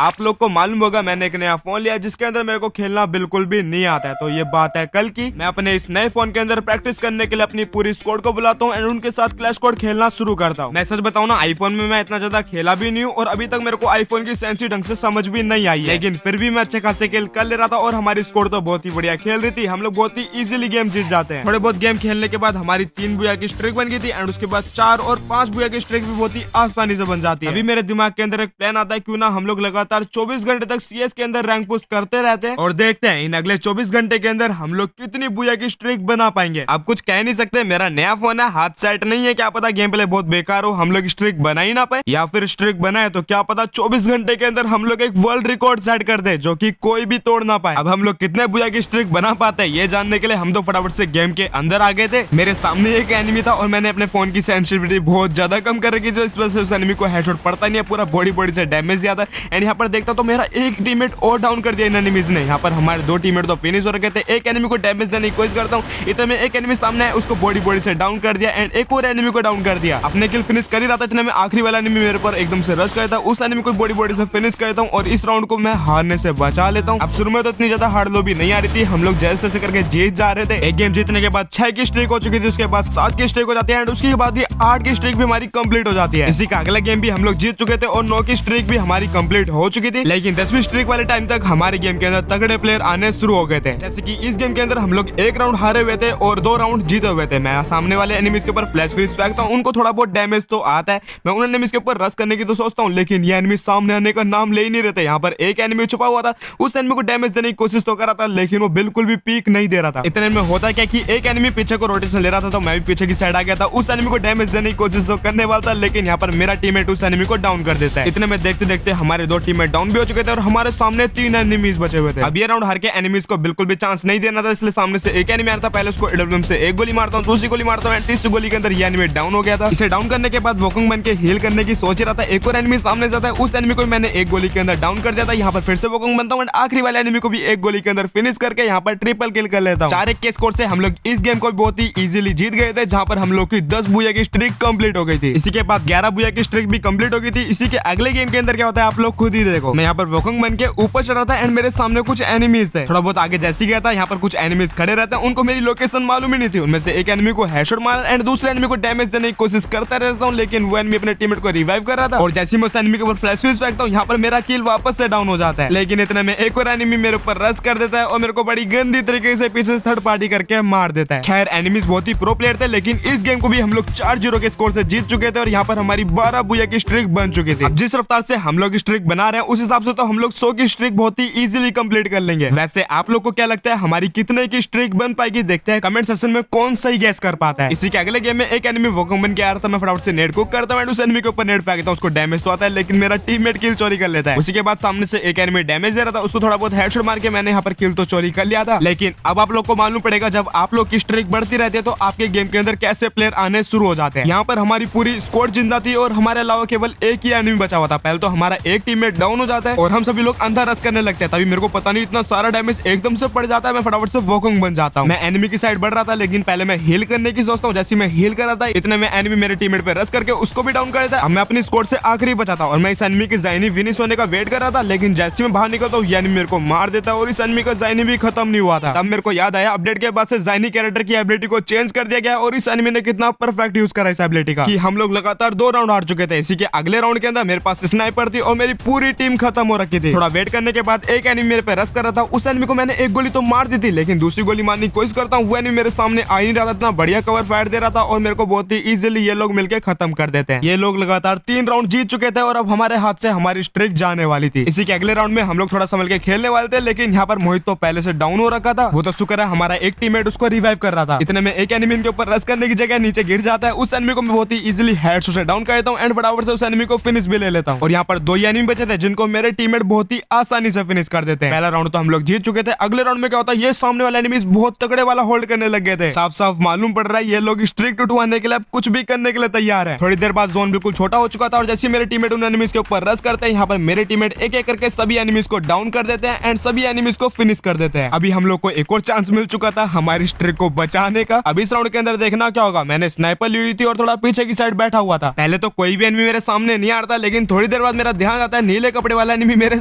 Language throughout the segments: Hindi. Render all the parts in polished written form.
आप लोग को मालूम होगा मैंने एक नया फोन लिया जिसके अंदर मेरे को खेलना बिल्कुल भी नहीं आता है। तो ये बात है कल की। मैं अपने इस नए फोन के अंदर प्रैक्टिस करने के लिए अपनी पूरी स्क्वाड को बुलाता हूँ एंड उनके साथ क्लैश स्क्वाड खेलना शुरू करता हूँ। मैं सच बताऊँ ना, आईफोन में मैं इतना ज्यादा खेला भी नहीं हूँ और अभी तक मेरे को आईफोन की सेंसी ढंग से समझ भी नहीं आई है, लेकिन फिर भी मैं अच्छे खासे खेल कर ले रहा था और हमारी स्क्वाड तो बहुत ही बढ़िया खेल रही थी। हम लोग बहुत ही इजीली गेम जीत जाते हैं। थोड़े बहुत गेम खेलने के बाद हमारी 3 बुया की स्ट्रिक बन गई थी एंड उसके बाद 4 और 5 बुया की स्ट्रिक भी बहुत ही आसानी से बन जाती है। अभी मेरे दिमाग के अंदर एक प्लान आता है, क्यों ना हम लोग लगातार 24 घंटे तक सीएस के अंदर रैंक पुश करते रहते हैं और देखते हैं इन अगले 24 घंटे के अंदर हम लोग कितनी बुया की स्ट्रिक बना पाएंगे। आप कुछ कह नहीं सकते, मेरा नया फोन है, हाथ सेट नहीं है, क्या पता गेम प्ले बहुत बेकार हो, हम लोग स्ट्रिक बना ही ना पाए, या फिर स्ट्रिक बनाए तो क्या पता 24 घंटे के अंदर हम लोग एक वर्ल्ड रिकॉर्ड सेट कर दे जो कि कोई भी तोड़ ना पाए। अब हम लोग कितने बुया की स्ट्रिक बना पाते हैं ये जानने के लिए हम तो फटाफट से गेम के अंदर आ गए थे। मेरे सामने एक एनिमी था और मैंने अपने फोन की सेंसिटिविटी बहुत ज्यादा कम कर रखी थी, इस वजह से उस एनिमी को हेडशॉट पड़ता नहीं है, पूरा बॉडी से डैमेज दिया था। एंड यहाँ पर देखता तो मेरा एक टीममेट और डाउन कर दिया इन एनिमीज ने। यहाँ पर हमारे 2 टीममेट तो फिनिश हो रखे थे। एक एनिमी को डैमेज देने की कोशिश करता हूँ, इतने में एक एनिमी सामने है, उसको बॉडी से डाउन कर दिया एंड एक और एनिमी को डाउन कर दिया। अपने किल फिनिश कर ही रहा था, इतने में आखिरी वाला एनिमी मेरे पर एकदम से रश करता, उस एनिमी को बॉडी से फिनिश करता हूँ और इस राउंड को मैं हारने से बचा लेता हूँ। अब शुरू में तो इतनी ज्यादा हार्ड लॉबी नहीं आ रही थी, हम लोग जैसे तैसे करके जीत जा रहे थे। एक गेम जीतने के बाद 6 की स्ट्रीक हो चुकी थी, उसके बाद 7 की स्ट्रीक हो जाती है एंड उसके बाद ये 8 की स्ट्रीक भी हमारी कंप्लीट हो जाती है। इसी का अगला गेम भी हम लोग जीत चुके थे और 9 की स्ट्रीक भी हमारी कंप्लीट हो चुकी थी, लेकिन 10वीं स्ट्रीक वाले टाइम तक हमारे गेम के अंदर तगड़े प्लेयर आने शुरू हो गए थे। जैसे कि इस गेम के अंदर हम लोग 1 राउंड हारे हुए थे और 2 राउंड जीते हुए थे। मैं सामने वाले एनिमीज के ऊपर फ्लैश फ्रीज फेंकता हूं, उनको थोड़ा बहुत डैमेज तो आता है, मैं उन एनिमीज के ऊपर रश करने की तो सोचता हूं, लेकिन ये एनिमी सामने आने का नाम ले ही नहीं रहते। यहाँ पर एक एनिमी छुपा हुआ था, उस एनिमी को डैमेज देने की कोशिश तो कर रहा था, लेकिन वो बिल्कुल भी पीक नहीं दे रहा था। इतने में होता क्या कि एक एनिमी पीछे को रोटेशन ले रहा था, तो मैं भी पीछे की साइड आ गया था, उस एनिमी को डैमेज देने की कोशिश तो करने वाला था, लेकिन यहाँ पर मेरा टीममेट उस एनिमी को डाउन कर देता है। इतने में देखते देखते हमारे 2 टीममेट डाउन भी हो चुके थे और हमारे सामने 3 एनिमीज बचे हुए थे। अब ये राउंड हार के एनिमीज को बिल्कुल भी चांस नहीं देना था, इसलिए सामने से एक एनिमी आ रहा था, पहले उसको एडब्ल्यूएम से एक गोली मारता हूँ, दूसरी गोली मारता हूँ, तीसरी गोली के अंदर ये एनिमी डाउन हो गया था। इसे डाउन करने के बाद वोकंग बन के हील करने की सोच रहा था, एक और एनिमी सामने जाता है, उस एनिमी को मैंने एक गोली के अंदर डाउन कर दिया था। यहाँ पर फिर से वोकंग बनता हूँ, आखिरी वाले एनिमी को भी एक गोली के अंदर फिनिश करके यहाँ पर ट्रिपल किल कर लेता हूँ। 4-1 के स्कोर से हम लोग इस गेम को बहुत ही इजीली जीत गए थे, जहाँ पर हम लोग की 10 बुया की स्ट्रिक कंप्लीट हो गई थी। इसी के बाद 11 बुया की स्ट्रिक भी कंप्लीट हो गई थी। इसी के अगले गेम के अंदर क्या होता है आप लोग खुद ही देखो। मैं यहाँ पर वोकंग बन के ऊपर चढ़ रहा था एंड मेरे सामने कुछ एनिमीज थे। थोड़ा बहुत आगे जैसे गया था, यहाँ पर कुछ एनिमीज खड़े रहते हैं, उनको मेरी लोकेशन मालूम ही नहीं थी। उनमें से एक एनिमी को हेडशॉट मारा एंड दूसरे एनिमी को डैमेज देने की कोशिश करता रहता हूँ, लेकिन वो एनिमी अपने टीममेट को रिवाइव कर रहा था और जैसे मैं उस एनिमी के ऊपर फ्लैश फ्यूज फेंकता हूँ, यहाँ पर मेरा किल वापस से डाउन हो जाता है। लेकिन इतने में एक और एनिमी मेरे ऊपर रश कर देता है और मेरे को बड़ी गंदी तरीके से पीछे से थर्ड पार्टी करके मार देता है। खैर एनिमीज बहुत ही प्रो प्लेयर थे, लेकिन इस गेम को भी हम लोग 4-0 के स्कोर से जीत चुके थे और यहाँ पर हमारी 12 बुया की स्ट्रिक बन चुकी थी। अब जिस रफ्तार से हम लोग स्ट्रिक बना रहे हैं उस हिसाब से तो हम लोग 100 की स्ट्रिक बहुत ही इजीली कंप्लीट कर लेंगे। वैसे आप लोग को क्या लगता है हमारी कितने की स्ट्रिक बन पाएगी? देखते हैं कमेंट सेक्शन में कौन सही गैस कर पाता है। इसी के अगले गेम में एक एनिमी वोकंग बन के आ रहा था, मैं फटाफट से नेट कुक करता हूं, उस एनिमी के ऊपर नेट फेंकता हूं, उसको डैमेज तो आता है, लेकिन मेरा टीममेट किल चोरी कर लेता है। उसी के बाद सामने से एक एनिमी डैमेज दे रहा था, उसको थोड़ा बहुत हेडशॉट मार के मैंने यहाँ पर किल तो चोरी कर लिया था। लेकिन अब आप लोग को मालूम पड़ेगा जब आप लोग की स्ट्रिक बढ़ती रहती है तो आपके गेम के अंदर कैसे प्लेयर आने शुरू हो जाते हैं। यहाँ पर हमारी पूरी स्क्वाड जिंदा थी और हमारे अलावा केवल एक ही एनिमी बचा हुआ था। पहले तो हमारा एक टीममेट डाउन हो जाता है और हम सभी लोग अंदर रश करने लगते हैं। तभी मेरे को पता नहीं इतना सारा डैमेज एकदम से पड़ जाता है, मैं फटाफट से वोकंग बन जाता हूँ। मैं एनिमी की साइड बढ़ रहा था, लेकिन पहले मैं हील करने की सोचता हूँ। जैसे मैं हील कर रहा था इतने में एनिमी मेरे टीममेट पे रश करके उसको भी डाउन कर देता है। मैं अपनी स्क्वाड से आखिरी बचा था और मैं इस एनिमी के जाइनी फिनिश होने का वेट कर रहा था, लेकिन जैसे मैं बाहर निकलता हूँ ये एनिमी मेरे को मार देता है और इस एनिमी का जाइनी भी खत्म नहीं हुआ था। तब मेरे को याद आया अपडेट के बाद से जाइनी कैरेक्टर की एबिलिटी को चेंज कर दिया गया और इस एनिमी ने कितना परफेक्ट यूज करा इस एबिलिटी का कि हम लोग लगातार 2 राउंड हार चुके थे। इसी के अगले राउंड के अंदर मेरे पास स्नाइपर थी और मेरी पूरी टीम खत्म हो रखी थी। थोड़ा वेट करने के बाद एक एनिमी मेरे पे रश कर रहा था, उस एनिमी को मैंने एक गोली तो मार दी थी, लेकिन दूसरी गोली मारने की कोशिश करता हूँ, वो एनिमी मेरे सामने आ ही नहीं रहा था। इतना बढ़िया कवर फायर दे रहा था और मेरे को बहुत ही इजीली ये लोग मिलकर खत्म कर देते हैं। ये लोग लगातार 3 राउंड जीत चुके थे और अब हमारे हाथ से हमारी स्ट्रिक जाने वाली थी। इसी के अगले राउंड में हम लोग थोड़ा संभल के खेलने वाले थे, लेकिन यहाँ पर मोहित तो पहले से डाउन हो रखा था। वो तो शुक्र है हमारा एक टीममेट उसको रिवाइव कर रहा था। इतने में एक एनिमी के ऊपर रश करने की जगह नीचे गिर जाता है, उस एनिमी को मैं बहुत ही इजीली हेडशॉट से डाउन कर देता हूं एंड फटाफट से उस एनिमी को फिनिश भी ले लेता हूं। और यहाँ पर 2 ही एनिमी बचे थे जिनको मेरे टीममेट बहुत ही आसानी से फिनिश कर देते हैं। पहला राउंड तो हम लोग जीत चुके थे। अगले राउंड में क्या होता है, ये सामने वाले एनिमीज बहुत तगड़े वाला होल्ड करने लग गए थे। साफ साफ मालूम पड़ रहा है ये लोग स्ट्रिक टूटवाने के लिए कुछ भी करने के लिए तैयार है। थोड़ी देर बाद जोन बिल्कुल छोटा हो चुका था और जैसे मेरे टीममेट उन एनिमीज के ऊपर रश करते हैं, यहाँ पर मेरे टीममेट एक एक करके सभी एनिमीज को डाउन कर देते हैं एंड सभी एनिमीज को फिनिश कर देते हैं। अभी हम लोग को एक और चांस मिल चुका था हमारी स्ट्रिक को बचाने का। अब इस राउंड के अंदर देखना क्या होगा। मैंने स्नाइपर ली हुई थी और थोड़ा पीछे की साइड बैठा हुआ था। पहले तो कोई भी एनिमी मेरे सामने नहीं आ रहा था, लेकिन थोड़ी देर बाद मेरा ध्यान आता है नीले कपड़े वाला एनिमी मेरे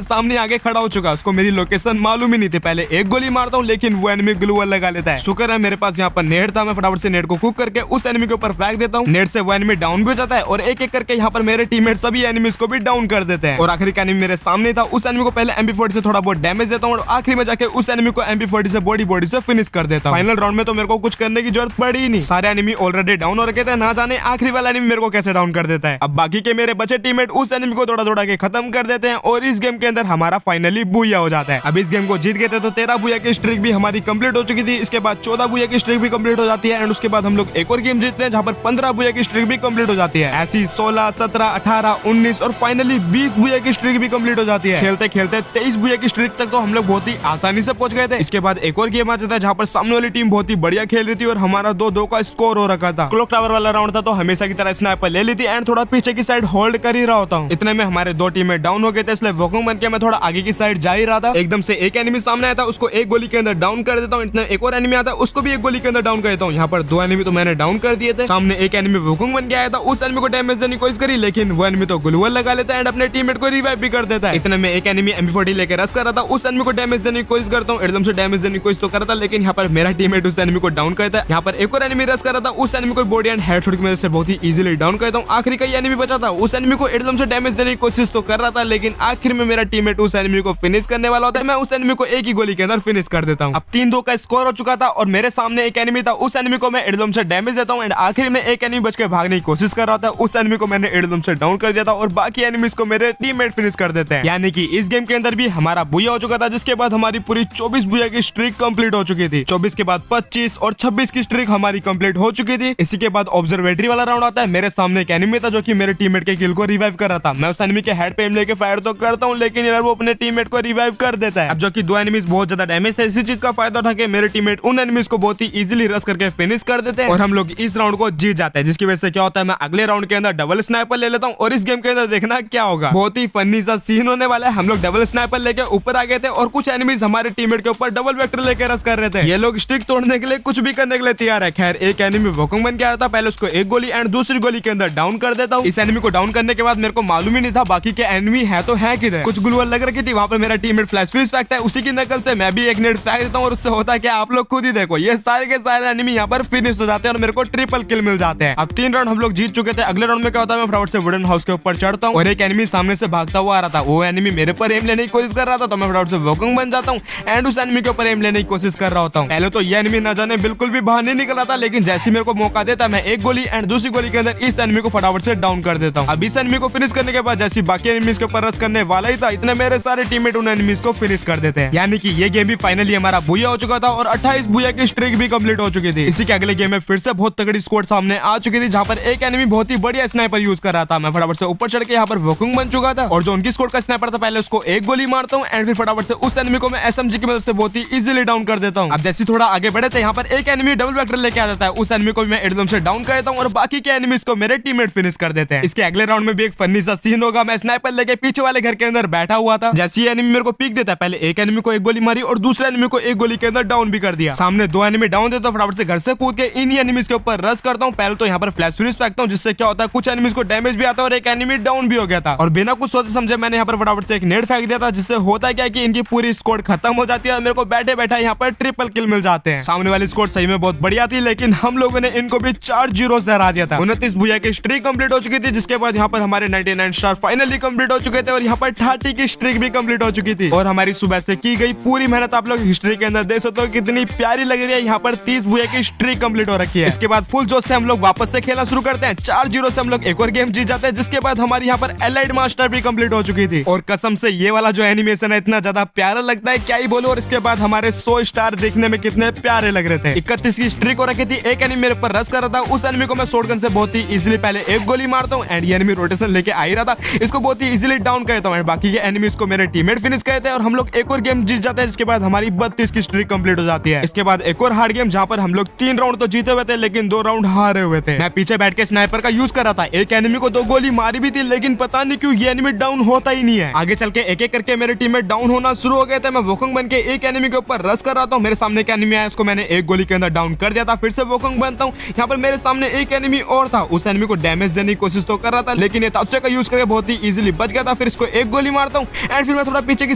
सामने आगे खड़ा हो चुका है। उसको मेरी लोकेशन मालूम ही नहीं थी। पहले एक गोली मारता हूँ लेकिन वो एनिमी ग्लू वॉल लगा लेता है। शुक्र है मेरे पास यहाँ पर नेट था, मैं फटाफट से नेट को कुक करके उस एनिमी के ऊपर फेंक देता हूँ। नेट से वो एनिमी डाउन भी हो जाता है और एक एक करके यहाँ पर मेरे टीममेट सभी एनिमीज को भी डाउन कर देते हैं। और आखिरी का एनिमी मेरे सामने था, उस एनिमी को पहले MP40 से थोड़ा बहुत डैमेज देता हूँ और आखिरी में जाके उस एनिमी को MP40 से बॉडी से फिनिश कर देता हूँ। फाइनल राउंड में तो मेरे को कुछ करने की जरूरत पड़ी ही नहीं, सारे एनिमी ऑलरेडी डाउन हो रखे थे, ना जाने आखिरी वाला एनिमी मेरे को कैसे डाउन कर देता है। अब बाकी के मेरे बचे टीममेट उस एनिमी को थोड़ा के खत्म कर देते हैं और इस गेम के अंदर हमारा फाइनली बुया हो जाता है। अब इस गेम को जीत गए थे तो 13 बुया की स्ट्रिक भी हमारी कंप्लीट हो चुकी थी। इसके बाद 14 बुया की स्ट्रिक भी कंप्लीट हो जाती है एंड उसके बाद हम लोग एक और गेम जीतते हैं जहाँ पर 15 बुया की स्ट्रिक भी कंप्लीट हो जाती है। ऐसी 16, 17, 18, 19 और फाइनली 20 बुया की स्ट्रिक भी कंप्लीट हो जाती है। खेलते खेलते 23 बुया की स्ट्रिक तक तो हम लोग बहुत ही आसानी से पहुंच गए थे। इसके बाद एक और गेम आ जाता है जहाँ पर सामने वाली टीम बहुत ही बढ़िया खेल रही थी और हमारा 2-2 का स्कोर हो रखा था। क्लॉक टावर वाला राउंड था तो हमेशा की तरह स्नाइपर ले ली थी एंड थोड़ा पीछे की साइड होल्ड कर ही रहा होता हूँ। इतने में हमारे 2 टीमें डाउन हो गए थे, इसलिए वोकुंग बन के मैं थोड़ा आगे की साइड जा ही रहा था। एकदम से एक एनिमी सामने आया था, उसको एक गोली के अंदर डाउन कर देता हूँ। इतने एक और एनिमी आता है, उसको भी एक गोली के अंदर डाउन कर देता हूँ। यहाँ पर 2 एनिमी तो मैंने डाउन कर दिए थे। सामने एक एनिमी वोकुंग बन के आया था, उस एनिमी को डैमेज देने की कोशिश करी लेकिन वो एनिमी तो ग्लूवल लगा लेता है एंड अपने टीममेट को रिवाइव भी कर देता है। इतने में एक एनिमी MP40 लेकर रश कर रहा था, उस एनिमी को डैमेज देने की कोशिश करता हूँ। एकदम से डैमेज देने की कोशिश तो करता लेकिन यहाँ पर मेरा टीममेट उस एनिमी को डाउन करता है। यहाँ पर एक और एनिमी रश कर रहा था, उस एनिमी को बॉडी एंड हेडशॉट की मदद से बहुत ही इजीली डाउन करता हूँ। आखिरी का एनिमी बचा था, उस एनिमी को एकदम से डैमेज देने की कोशिश तो कर रहा था लेकिन आखिर में मेरा टीममेट उस एनिमी को फिनिश करने वाला होता है। मैं उस एनिमी को एक ही गोली के अंदर फिनिश कर देता हूँ। अब 3-2 का स्कोर हो चुका था और मेरे सामने एक एनिमी था, उस एनिमी को मैं एकदम से डैमेज देता हूँ एंड आखिर में एक एनिमी बच के भागने की कोशिश कर रहा था, उस एनिमी को मैंने एकदम से डाउन कर दिया था और बाकी एनिमीज को मेरे टीममेट फिनिश कर देते हैं। यानी कि इस गेम के अंदर भी हमारा बुया हो चुका था, जिसके बाद हमारी पूरी 24 बुया की स्ट्रिक कंप्लीट हो चुकी थी। 24 के बाद 25 और 26 की स्ट्रिक हमारी कंप्लीट हो चुकी थी। इसी के बाद ऑब्जर्वेटरी वाला राउंड आता है। मेरे सामने एक एनिमी था जो कि मेरे टीममेट के किल को रिवाइव कर रहा था। मैं उस एनिमी के हेड पे एम लेके फायर तो करता हूँ लेकिन यार वो अपने टीममेट को रिवाइव कर देता है। अब जो कि 2 एनिमीज बहुत ज्यादा डैमेज थे, इसी चीज का फायदा उठा के मेरे टीममेट उन एनिमीज को बहुत ही इजीली रश करके फिनिश कर देते हैं और हम लोग इस राउंड को जीत जाते हैं। जिसकी वजह से क्या होता है, मैं अगले राउंड के अंदर डबल स्नाइपर ले लेता हूँ और इस गेम के अंदर देखना क्या होगा, बहुत ही फनी सा सीन होने वाला है। हम लोग डबल स्नाइपर लेके ऊपर आ गए थे और कुछ एनिमीज हमारे टीममेट के ऊपर डबल वेक्टर लेके रश कर रहे थे। ये लोग स्टिक तोड़ने के लिए कुछ भी करने के लिए तैयार है। खैर एक एनिमी वोकुंग बन के आया था, पहले उसको एक गोली एंड दूसरी गोली के अंदर डाउन कर देता हूँ। इस एनिमी को डाउन करने के बाद मेरे को मालूम ही नहीं था बाकी के एनिमी है तो है किधर। कुछ ग्लूवल लग रखी थी, वहाँ पर मेरा टीममेट फ्लैश फ्रीज फेंकता है, उसी की नकल से मैं भी एक नेट फेंक देता हूँ और उससे होता है क्या आप लोग खुद ही देखो, ये सारे के सारे एनिमी यहाँ पर फिनिश हो जाते हैं और मेरे को ट्रिपल किल मिल जाते हैं। अब 3 राउंड हम लोग जीत चुके थे। अगले राउंड में क्या होता है, मैं फटाफट से वुडन हाउस के ऊपर चढ़ता हूँ और एक एनिमी सामने से भागता हुआ आ रहा था। वो एनिमी मेरे पर एम लेने की कोशिश कर रहा था तो मैं फटाफट से वोकुंग बन जाता हूँ एंड उस एनिमी के ऊपर एम लेने की कोशिश कर रहा होता हूँ। पहले तो ये एनिमी न जाने बिल्कुल भी बाहर नहीं निकल रहा था लेकिन जैसे मेरे को मौका देता मैं एक गोली एंड दूसरी गोली के अंदर इस एनिमी को फटाफट से डाउन कर देता हूँ। अब इस एनिमी को फिनिश करने के बाद जैसे बाकी एनिमीज के ऊपर रश करने वाला ही था, इतने मेरे सारे टीममेट उन एनिमीज को फिनिश कर देते हैं। यानी कि ये गेम भी फाइनली हमारा बुया हो चुका था और 28 बुया की स्ट्रिक भी कंप्लीट हो चुकी थी। इसी के अगले गेम में फिर से बहुत तगड़ी स्क्वाड सामने आ चुकी थी जहाँ पर एक एनिमी बहुत ही बढ़िया स्नाइपर यूज कर रहा था। मैं फटाफट से ऊपर चढ़ के यहाँ पर वोकुंग बन चुका था और जो उनकी स्क्वाड का स्नाइपर था पहले उसको एक गोली मारता हूँ एंड फिर फटाफट से उस एनिमी को मैं SMG की मदद से बहुत ही इजीली डाउन कर देता हूँ। अब जैसे थोड़ा आगे बढ़े थे यहाँ पर एक एनिमी डबल वेक्टर लेके आ जाता है, उस एनिमी को मैं एकदम से डाउन कर देता हूँ और बाकी के एनिमीज को मेरे टीममेट फिनिश कर देते हैं। इसके अगले राउंड में भी एक फनी सा सीन होगा। मैं स्नाइपर लेके पीछे वाले घर के अंदर बैठा हुआ था, जैसे एनिमी मेरे को पीक देता है, पहले एक एनिमी को एक गोली मारी और दूसरे एनिमी को एक गोली के अंदर डाउन भी कर दिया। सामने 2 एनिमी डाउन देता हूँ, फटाफट से घर से कूद के इन एनिमीज के ऊपर रश करता हूँ। पहले तो यहाँ पर फ्लैश फ्रीज फेंकता हूँ जिससे क्या होता है कुछ एनिमीज को डैमेज भी आता है और एक एनिमी डाउन भी हो गया था और बिना कुछ सोचे समझे मैंने यहाँ पर फटाफट से एक नेट फेंक दिया था जिससे होता क्या कि इनकी पूरी स्क्वाड खत्म हो जाती है और मेरे को बैठे बैठा यहाँ पर ट्रिपल किल मिल जाते हैं। सामने वाली स्क्वाड सही में बहुत बढ़िया थी लेकिन हम लोगों ने इनको भी 4-0 से हरा दिया था। 29 बुया की स्ट्रिक कंप्लीट हो चुकी थी जिसके बाद यहाँ पर हमारे 99 स्टार फाइनली कंप्लीट हो चुके थे और यहाँ पर 30 की स्ट्रिक भी कंप्लीट हो चुकी थी और हमारी सुबह से की गई पूरी मेहनत आप लोग हिस्ट्री के अंदर देख सकते हो कितनी प्यारी लग रही है। यहाँ पर 30 बुया की स्ट्रिक कंप्लीट हो रखी है। इसके बाद फुल जोश से हम लोग वापस से खेलना शुरू करते हैं। 4-0 से हम लोग एक और गेम जीत जाते हैं जिसके बाद हमारी यहाँ पर एलाइड मास्टर भी कंप्लीट हो चुकी थी और कसम से ये वाला जो एनिमेशन है इतना ज्यादा प्यारा लगता है क्या ही बोलो। और इसके बाद हमारे 100 स्टार देखने में कितने प्यारे लग रहे थे। 31 की स्ट्रिक हो रखी थी। एक एनिमी मेरे पर रश कर रहा था, उस एनिमी को मैं शॉटगन से बहुत ही इजीली पहले एक गोली मारता हूँ एंड ये एनिमी रोटेशन लेके आ ही रहा था, इसको बहुत ही इजीली डाउन करता हूँ एंड बाकी के एनिमीज को मेरे टीममेट फिनिश करते हैं और हम लोग एक और गेम जीत जाते हैं जिसके बाद हमारी 32 की स्ट्रिक कंप्लीट हो जाती है। इसके बाद एक और हार्ड गेम जहाँ पर हम लोग 3 राउंड तो जीते हुए थे लेकिन 2 राउंड हारे हुए थे। मैं पीछे बैठ के स्नाइपर का यूज कर रहा था, एक एनिमी को 2 गोली मारी भी थी लेकिन पता नहीं क्यों ये एनिमी डाउन होता ही नहीं है। आगे चल के एक एक करके मेरे टीममेट डाउन होना शुरू हो गए थे। मैं वोकुंग बन के एक एनिमी के ऊपर रश कर रहा था, मेरे सामने एक एनिमी आया उसको मैंने एक गोली के अंदर डाउन कर दिया था। फिर से वोकुंग बनता हूँ, यहाँ पर मेरे सामने एक एनिमी और था, उस एनिमी को डैमेज देने की कोशिश तो कर रहा था लेकिन ये तात्से का यूज करके बहुत ही इजीली बच गया था। था, फिर इसको एक गोली मारता हूँ एंड फिर मैं थोड़ा पीछे की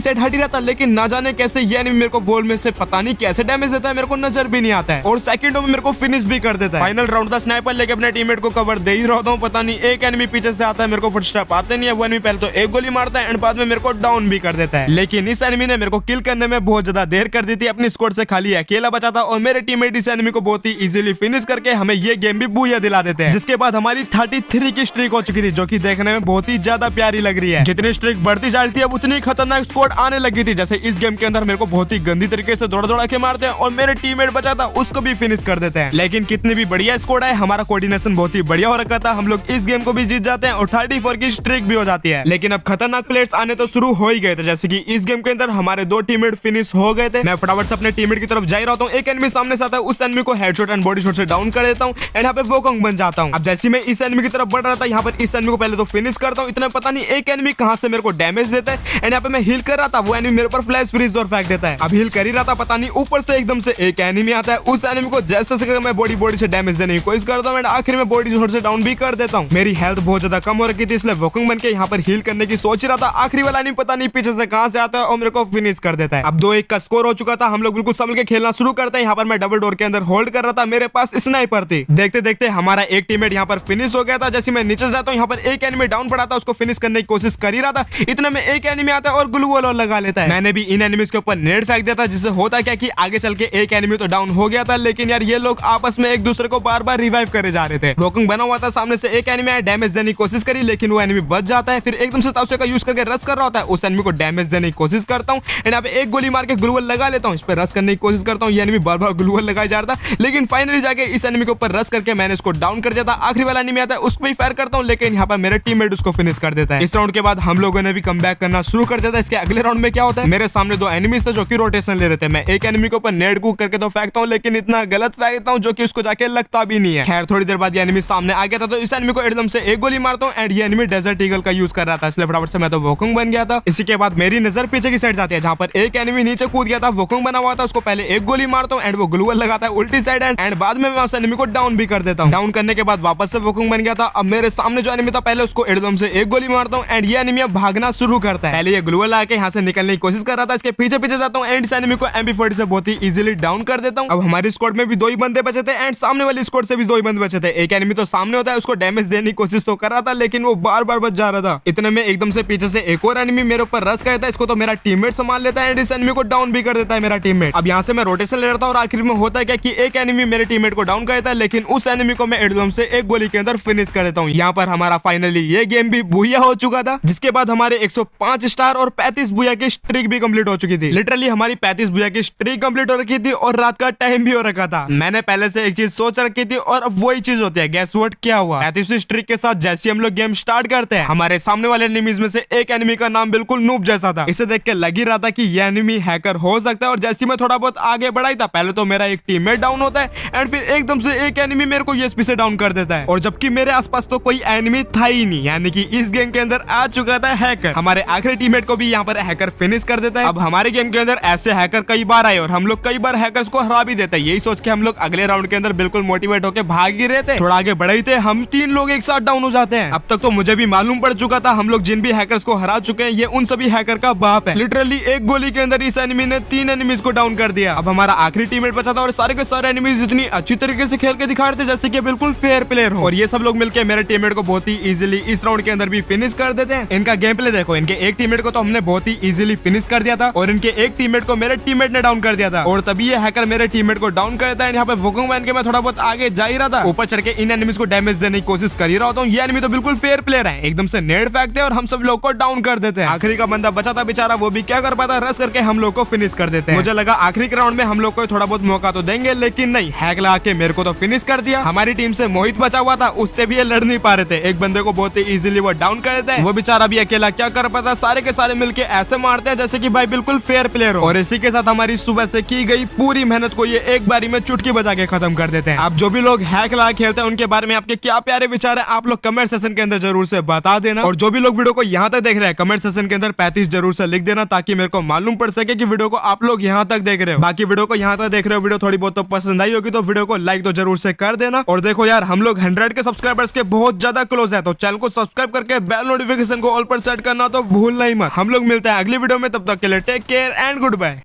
साइड हट ही रहता, लेकिन ना जाने कैसे ये एनिमी मेरे को वॉल में से पता नहीं कैसे डैमेज देता है, मेरे को नजर भी नहीं आता है और सेकंडों में मेरे को फिनिश भी कर देता है। फाइनल राउंड था, स्नाइपर लेके अपने टीममेट को कवर दे ही रहता हूँ, पता नहीं एक एनिमी पीछे से आता है, मेरे को फुटस्टेप आते नहीं है। वो एनिमी पहले तो एक गोली मारता है एंड बाद में मेरे को डाउन भी कर देता है, लेकिन इस एनिमी ने मेरे को किल करने में बहुत ज्यादा देर कर दी थी। अपनी स्क्वाड से खाली अकेला बचा था और मेरे टीममेट इस एनिमी को बहुत ही इजीली फिनिश करके हमें ये गेम भी बूया दिला देते हैं। जिसके बाद हमारी 33 की स्ट्रीक हो चुकी थी, जो कि देखने में बहुत ही ज्यादा प्यारी लग रही है। जितनी स्ट्रीक बढ़ती जा रही थी अब उतनी खतरनाक स्क्वाड आने लगी थी। जैसे इस गेम के अंदर मेरे को बहुत ही गंदी तरीके से दौड़ा दौड़ा के मारते हैं और मेरे टीममेट बचा था उसको भी फिनिश कर देते हैं। लेकिन कितनी भी बढ़िया स्क्वाड है, हमारा कोऑर्डिनेशन बहुत ही बढ़िया हो रखा था, हम लोग इस गेम को भी जीत जाते हैं और 34 की स्ट्रीक भी हो जाती है। लेकिन अब खतरनाक प्लेयर्स आने तो शुरू हो ही गए थे। जैसे कि इस गेम के अंदर हमारे 2 टीममेट फिनिश हो गए थे। मैं फटाफट से अपने टीममेट की तरफ जा रहा हूँ, एक एनिमी सामने से आता है, उस एनिमी को हेडशॉट एंड बॉडी शॉट से डाउन कर देता हूँ एंड यहाँ पे वोकोंग बन जाता हूँ। अब जैसे मैं इस एनिमी की तरफ बढ़ रहा था, यहाँ पर इस एनिमी को पहले तो फिनिश करता हूँ। इतना पता नहीं एक एनिमी कहां से मेरे को डैमेज देता है एंड यहाँ पे मैं हील कर रहा था, वो एनिमी मेरे ऊपर फ्लैश फ्रीज और फेंक देता है। अब हील कर ही रहा था, पता नहीं ऊपर से एकदम से एक एनिमी आता है, उस एनिमी को जैसे तैसे मैं बॉडी से डैमेज देने की कोशिश करता हूँ एंड आखिर में बॉडी शॉट से डाउन भी कर देता हूँ। मेरी हेल्थ बहुत ज्यादा कम हो रखी थी, इसलिए वोकोंग बन के यहाँ पर हील करने की सोच रहा था। आखिरी वाला एनिमी पता नहीं पीछे से कहां से आता है और मेरे को फिनिश कर देता है। अब 2-1 का स्कोर हो चुका था, हम लोग बिल्कुल संभल के खेलना शुरू करते हैं। यहाँ पर मैं डबल डोर के अंदर होल्ड कर रहा था, मेरे पास स्नाइपर थी। देखते देखते हमारा एक टीममेट यहाँ पर फिनिश हो गया था। जैसे मैं नीचे जाता हूँ, यहाँ पर एक एनिमी डाउन पड़ा था, उसको फिनिश करने की कोशिश कर ही रहा था। इतने में एक एनिमी आता है और ग्लू वॉल लगा लेता है। मैंने भी इन एनिमीज के ऊपर नेट फेंक दिया था, जिससे होता क्या कि आगे चल के एक एनिमी तो डाउन हो गया था, लेकिन यार ये लोग आपस में एक दूसरे को बार बार रिवाइव करे जा रहे थे। वोकोंग बना हुआ था, सामने से एक एनिमी आया, डैमेज देने की कोशिश करी, लेकिन वो एनिमी बच जाता है। फिर एकदम से ताउसे का यूज करके रश कर रहा होता है, उस एनिमी को डैमेज देने की कोशिश करता हूँ एंड यहाँ पे एक गोली मार के ग्लू वॉल लगा लेता हूँ। इस पर रश करने की कोशिश करता हूँ, ये एनिमी बार बार ग्लू वॉल लगाया जा रहा था, लेकिन फाइनली जाके इस एनिमी के ऊपर रश करके मैंने इसको डाउन कर दिया था। आखिरी वाला एनिमी आता है, उसको भी फायर करता हूँ, लेकिन यहाँ पर मेरे टीममेट उसको फिनिश कर देता है। इस राउंड के बाद हम लोगों ने भी कमबैक करना शुरू कर दिया था। इसके अगले राउंड में क्या होता है, मेरे सामने 2 एनिमीज थे जो कि रोटेशन ले रहे थे। मैं एक एनिमी के ऊपर नेट कूक करके तो फेंकता हूँ, लेकिन इतना गलत फेंकता हूँ जो कि उसको जाके लगता भी नहीं है। खैर थोड़ी देर बाद ये एनिमी सामने आ गया था, तो इस एनिमी को एकदम से एक गोली मारता हूँ एंड ये एनिमी डेजर्ट ईगल का यूज कर रहा था, इसलिए फटाफट से मैं तो वोकोंग बन गया था। इसी के बाद मेरी नजर पीछे की साइड जाती है, जहाँ पर एक एनिमी नीचे कूद गया था, वोकोंग बना हुआ था, उसको पहले एक गोली मारता हूँ एंड वो ग्लू वॉल लगाता है उल्टी साइड एंड बाद में मैं उस एनिमी को डाउन भी कर देता हूँ। डाउन करने के बाद वापस से वोकोंग बन गया था। अब मेरे सामने जो एनिमी था, पहले उसको एकदम से एक गोली मारता हूँ एंड ये एनिमी अब भागना शुरू करता है। पहले ये ग्लू वॉल आके यहाँ से निकलने की कोशिश कर रहा था, इसके पीछे पीछे जाता हूँ एंड इस एनिमी को MP40 से बहुत ही इजीली डाउन कर देता हूँ। अब हमारी स्क्वाड में भी 2 ही बंदे बचे थे एंड सामने वाली स्क्वाड से भी 2 ही बंदे बचे थे। एक एनिमी तो सामने होता है, उसको डैमेज देने की कोशिश तो कर रहा था, लेकिन वो बार बार बच जा रहा था। इतने में एकदम से पीछे से एक और एनिमी मेरे ऊपर रश करता है, इसको तो मेरा टीममेट संभाल लेता है एंड इस एनिमी को डाउन भी कर देता है मेरा टीममेट। अब यहाँ से मैं रोटेशन ले रहा था और आखिर में होता है क्या कि एक एनिमी मेरे टीममेट को डाउन करता है, लेकिन उस एनिमी को मैं एकदम से एक गोली के अंदर फिनिश कर देता हूँ। यहाँ पर हमारा फाइनली ये गेम भी बुया हो चुका था, जिसके बाद हमारे 105 स्टार और 35 बुया की स्ट्रीक भी कंप्लीट हो चुकी थी। लिटरली हमारी 35 बुया की स्ट्रीक कंप्लीट हो रखी थी और रात का टाइम भी हो रखा था। मैंने पहले से एक चीज सोच रखी थी और अब वही चीज होती है। गैस व्हाट, क्या हुआ? 35 स्ट्रीक के साथ जैसे हम लोग गेम स्टार्ट करते हैं, हमारे सामने वाले एनिमीज में से एक एनिमी का नाम बिल्कुल नूब जैसा था। इसे देख के लग ही रहा था कि ये एनिमी हैकर हो सकता है। और जैसे मैं थोड़ा बहुत आगे बढ़ाई था, पहले तो मेरा एक टीममेट डाउन होता है एंड फिर एकदम से एक एनिमी मेरे को यूएसपी से डाउन कर देता है, और जबकि मेरे आसपास तो कोई एनिमी था ही नहीं। यानी कि इस गेम के अंदर आ चुका था हैकर। हमारे आखिरी टीममेट को भी यहाँ पर हैकर फिनिश कर देता है। अब हमारे गेम के अंदर ऐसे हैकर कई बार आए और हम लोग कई बार हैकर्स को हरा भी देते हैं। यही सोच के हम लोग अगले राउंड के अंदर बिल्कुल मोटिवेट होकर भाग ही रहे थे। थोड़ा आगे बढ़े थे, हम 3 लोग एक साथ डाउन हो जाते हैं। अब तक तो मुझे भी मालूम पड़ चुका था, हम लोग जिन भी हैकर्स को हरा चुके हैं, ये उन सभी हैकर का बाप है। लिटरली एक गोली के अंदर इस एनिमी ने 3 एनिमीज को डाउन कर दिया। अब हमारा आखिरी टीममेट बचा था और सारे के सारे एनिमीज इतनी अच्छी तरीके से खेल के दिखा रहे थे जैसे कि बिल्कुल फेयर प्लेयर हो। और ये सब लोग मिलकर मेरे टीममेट को बहुत ही इजीली इस राउंड के अंदर भी फिनिश कर देते हैं। इनका गेम प्ले देखो, इनके एक टीममेट को तो हमने बहुत ही इजीली फिनिश कर दिया था और इनके एक टीममेट को मेरे टीममेट ने डाउन कर दिया था। और तभी ये हैकर मेरे टीममेट को डाउन कर देता है। यहाँ पे वोकोंग बन के मैं थोड़ा बहुत आगे जा ही रहा था, ऊपर चढ़ के इन एनिमीज को डैमेज देने की कोशिश कर ही रहा हूँ। ये एनिमी तो बिल्कुल फेयर प्लेयर है, एकदम से नेट फेंकते हैं और हम सब लोग को डाउन कर देते हैं। आखिरी का बंदा बचा था बेचारा, वो भी क्या कर पाता, रश करके हम लोग को फिनिश कर देते हैं। मुझे लगा आखिरी के राउंड में हम लोग को थोड़ा बहुत मौका तो देंगे, लेकिन नहीं, हैक लगा के मेरे को तो फिनिश कर दिया। हमारी टीम से मोहित बचा हुआ था, उससे भी ये लड़ नहीं पा रहे थे। एक बंदे को बहुत ही इजीली वो डाउन कर देते हैं। वो बेचारा भी अकेला क्या कर पाता, सारे के सारे मिलके ऐसे मारते हैं जैसे कि भाई बिल्कुल फेयर प्लेयर हो। और इसी के साथ हमारी सुबह से की गई पूरी मेहनत को ये एक बारी में चुटकी बजा के खत्म कर देते हैं। अब जो भी लोग हैक लगा खेलते हैं उनके बारे में आपके क्या प्यारे विचार है, आप लोग कमेंट सेशन के अंदर जरूर से बता देना। और जो भी लोग वीडियो को यहाँ तक देख रहे हैं, कमेंट सेशन के अंदर 35 जरूर से लिख देना, ताकि मेरे को मालूम पड़ सके कि वीडियो को आप लोग यहाँ तक देख रहे हो। बाकी वीडियो को यहाँ तक देख रहे हो, वीडियो थोड़ी बहुत तो पसंद आई होगी तो वीडियो को लाइक तो जरूर से कर देना। और देखो यार, हम लोग 100 के सब्सक्राइबर्स के बहुत ज्यादा क्लोज है, तो चैनल को सब्सक्राइब करके बेल नोटिफिकेशन को को ऑल पर सेट करना तो भूलना ही मत। हम लोग मिलते हैं अगली वीडियो में, तब तक के लिए take care and good bye.